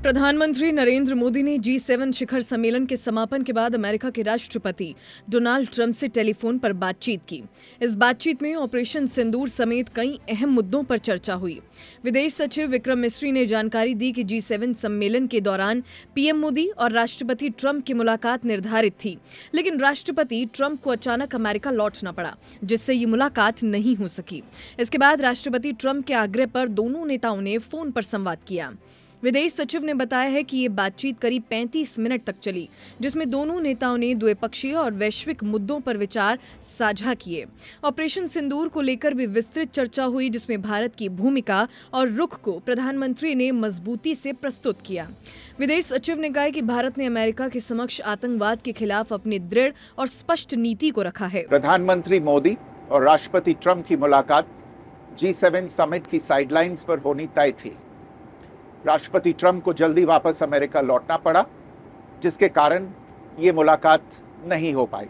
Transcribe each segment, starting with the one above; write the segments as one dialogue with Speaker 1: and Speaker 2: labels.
Speaker 1: प्रधानमंत्री नरेंद्र मोदी ने G7 शिखर सम्मेलन के समापन के बाद अमेरिका के राष्ट्रपति डोनाल्ड ट्रंप से टेलीफोन पर बातचीत की। इस बातचीत में ऑपरेशन सिंदूर समेत कई अहम मुद्दों पर चर्चा हुई। विदेश सचिव विक्रम मिस्री ने जानकारी दी कि G7 सम्मेलन के दौरान पीएम मोदी और राष्ट्रपति ट्रंप की मुलाकात निर्धारित थी, लेकिन राष्ट्रपति ट्रंप को अचानक अमेरिका लौटना पड़ा, जिससे ये मुलाकात नहीं हो सकी। इसके बाद राष्ट्रपति ट्रंप के आग्रह पर दोनों नेताओं ने फोन पर संवाद किया। विदेश सचिव ने बताया है कि ये बातचीत करीब 35 मिनट तक चली, जिसमें दोनों नेताओं ने द्विपक्षीय और वैश्विक मुद्दों पर विचार साझा किए। ऑपरेशन सिंदूर को लेकर भी विस्तृत चर्चा हुई, जिसमें भारत की भूमिका और रुख को प्रधानमंत्री ने मजबूती से प्रस्तुत किया। विदेश सचिव ने कहा कि भारत ने अमेरिका के समक्ष आतंकवाद के खिलाफ अपनी दृढ़ और स्पष्ट नीति को रखा है।
Speaker 2: प्रधानमंत्री मोदी और राष्ट्रपति ट्रंप की मुलाकात G7 समिट की साइडलाइंस पर होनी तय थी। राष्ट्रपति ट्रंप को जल्दी वापस अमेरिका लौटना पड़ा, जिसके कारण ये मुलाकात नहीं हो पाई।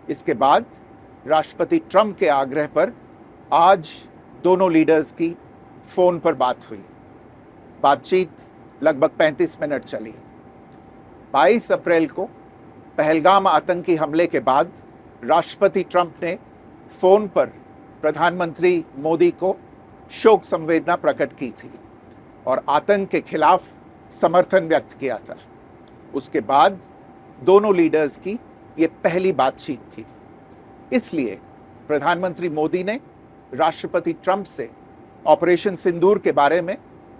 Speaker 2: इसके बाद राष्ट्रपति ट्रंप के आग्रह पर आज दोनों लीडर्स की फोन पर बात हुई। बातचीत लगभग 35 मिनट चली। 22 अप्रैल को पहलगाम आतंकी हमले के बाद राष्ट्रपति ट्रंप ने फोन पर प्रधानमंत्री मोदी को शोक संवेदना प्रकट की थी और आतंक के खिलाफ समर्थन व्यक्त किया था। उसके बाद दोनों लीडर्स की ये पहली बातचीत थी। इसलिए प्रधानमंत्री मोदी ने राष्ट्रपति ट्रंप से ऑपरेशन सिंदूर के बारे में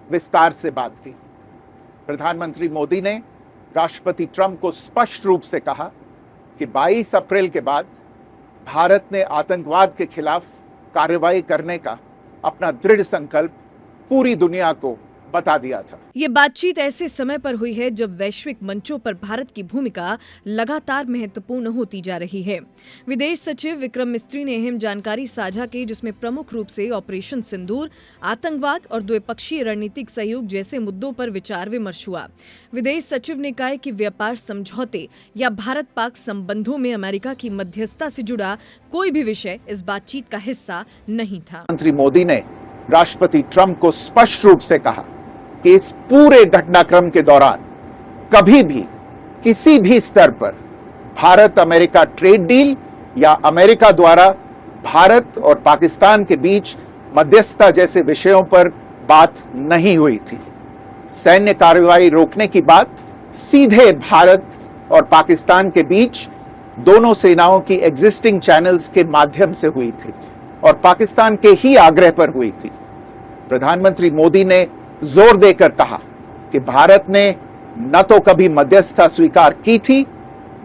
Speaker 2: विस्तार से बात की। प्रधानमंत्री मोदी ने राष्ट्रपति ट्रंप को स्पष्ट रूप से कहा कि 22 अप्रैल के बाद भारत ने आतंकवाद के खिलाफ कार्रवाई करने का अपना दृढ़ संकल्प पूरी दुनिया को बता दिया था।
Speaker 1: ये बातचीत ऐसे समय पर हुई है जब वैश्विक मंचों पर भारत की भूमिका लगातार महत्वपूर्ण होती जा रही है। विदेश सचिव विक्रम मिस्री ने अहम जानकारी साझा की, जिसमें प्रमुख रूप से ऑपरेशन सिंदूर, आतंकवाद और द्विपक्षीय रणनीतिक सहयोग जैसे मुद्दों पर विचार विमर्श हुआ। विदेश सचिव ने कहा कि व्यापार समझौते या भारत पाक संबंधों में अमेरिका की मध्यस्थता से जुड़ा कोई भी विषय इस बातचीत का हिस्सा नहीं था।
Speaker 2: मंत्री मोदी ने राष्ट्रपति ट्रंप को स्पष्ट रूप से कहा कि इस पूरे घटनाक्रम के दौरान कभी भी किसी भी स्तर पर भारत अमेरिका ट्रेड डील या अमेरिका द्वारा भारत और पाकिस्तान के बीच मध्यस्थता जैसे विषयों पर बात नहीं हुई थी। सैन्य कार्रवाई रोकने की बात सीधे भारत और पाकिस्तान के बीच दोनों सेनाओं की एग्जिस्टिंग चैनल्स के माध्यम से हुई थी और पाकिस्तान के ही आग्रह पर हुई थी। प्रधानमंत्री मोदी ने जोर देकर कहा कि भारत ने न तो कभी मध्यस्थता स्वीकार की थी,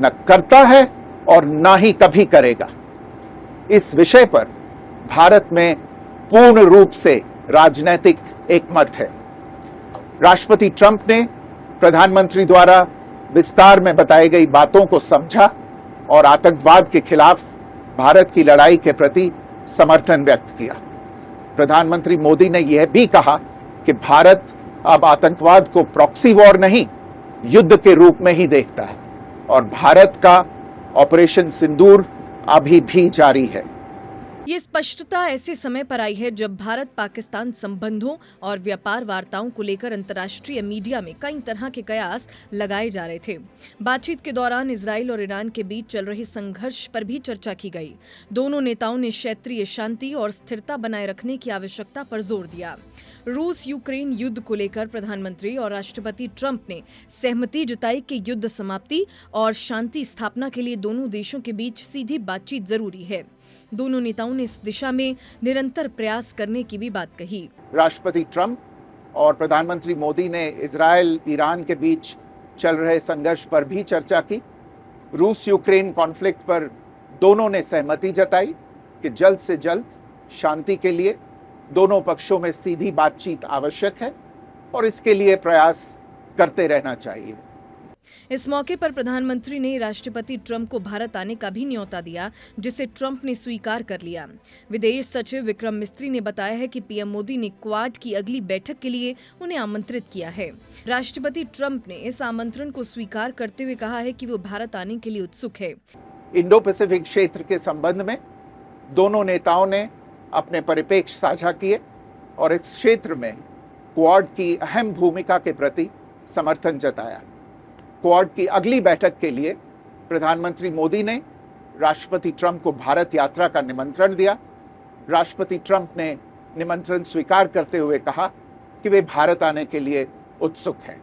Speaker 2: न करता है और न ही कभी करेगा। इस विषय पर भारत में पूर्ण रूप से राजनीतिक एकमत है। राष्ट्रपति ट्रंप ने प्रधानमंत्री द्वारा विस्तार में बताई गई बातों को समझा और आतंकवाद के खिलाफ भारत की लड़ाई के प्रति समर्थन व्यक्त किया। प्रधानमंत्री मोदी ने यह भी कहा कि भारत अब आतंकवाद को प्रॉक्सी वॉर नहीं, युद्ध के रूप में ही देखता है और भारत का ऑपरेशन सिंदूर अभी भी जारी है।
Speaker 1: ये स्पष्टता ऐसे समय पर आई है जब भारत पाकिस्तान संबंधों और व्यापार वार्ताओं को लेकर अंतर्राष्ट्रीय मीडिया में कई तरह के कयास लगाए जा रहे थे। बातचीत के दौरान इजराइल और ईरान के बीच चल रहे संघर्ष पर भी चर्चा की गई। दोनों नेताओं ने क्षेत्रीय शांति और स्थिरता बनाए रखने की आवश्यकता पर जोर दिया। रूस यूक्रेन युद्ध को लेकर प्रधानमंत्री और राष्ट्रपति ट्रंप ने सहमति जताई कि युद्ध समाप्ति और शांति स्थापना के लिए दोनों देशों के बीच सीधी बातचीत जरूरी है। दोनों नेताओं ने इस दिशा में निरंतर प्रयास करने की भी बात कही।
Speaker 2: राष्ट्रपति ट्रंप और प्रधानमंत्री मोदी ने इजराइल ईरान के बीच चल रहे संघर्ष पर भी चर्चा की। रूस यूक्रेन कॉन्फ्लिक्ट पर दोनों ने सहमति जताई कि जल्द से जल्द शांति के लिए दोनों पक्षों में सीधी बातचीत आवश्यक है और इसके लिए प्रयास करते रहना चाहिए।
Speaker 1: इस मौके पर प्रधानमंत्री ने राष्ट्रपति ट्रंप को भारत आने का भी न्योता दिया, जिसे ट्रंप ने स्वीकार कर लिया। विदेश सचिव विक्रम मिस्री ने बताया है कि पीएम मोदी ने क्वाड की अगली बैठक के लिए उन्हें आमंत्रित किया है। राष्ट्रपति ट्रंप ने इस आमंत्रण को स्वीकार करते हुए कहा है कि वो भारत आने के लिए उत्सुक है।
Speaker 2: इंडो पैसिफिक क्षेत्र के संबंध में दोनों नेताओं ने अपने परिप्रेक्ष्य साझा किए और इस क्षेत्र में क्वाड की अहम भूमिका के प्रति समर्थन जताया। क्वाड की अगली बैठक के लिए प्रधानमंत्री मोदी ने राष्ट्रपति ट्रंप को भारत यात्रा का निमंत्रण दिया। राष्ट्रपति ट्रंप ने निमंत्रण स्वीकार करते हुए कहा कि वे भारत आने के लिए उत्सुक हैं।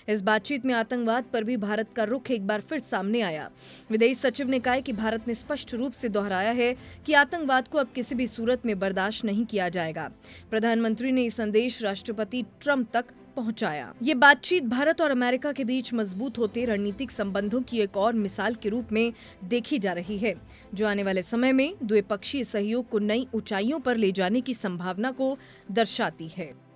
Speaker 1: इस बातचीत में आतंकवाद पर भी भारत का रुख एक बार फिर सामने आया। विदेश सचिव ने कहा कि भारत ने स्पष्ट रूप से दोहराया है कि आतंकवाद को अब किसी भी सूरत में बर्दाश्त नहीं किया जाएगा। प्रधानमंत्री ने ये संदेश राष्ट्रपति ट्रंप तक पहुंचाया। ये बातचीत भारत और अमेरिका के बीच मजबूत होते रणनीतिक संबंधों की एक और मिसाल के रूप में देखी जा रही है, जो आने वाले समय में द्विपक्षीय सहयोग को नई ऊंचाइयों पर ले जाने की संभावना को दर्शाती है।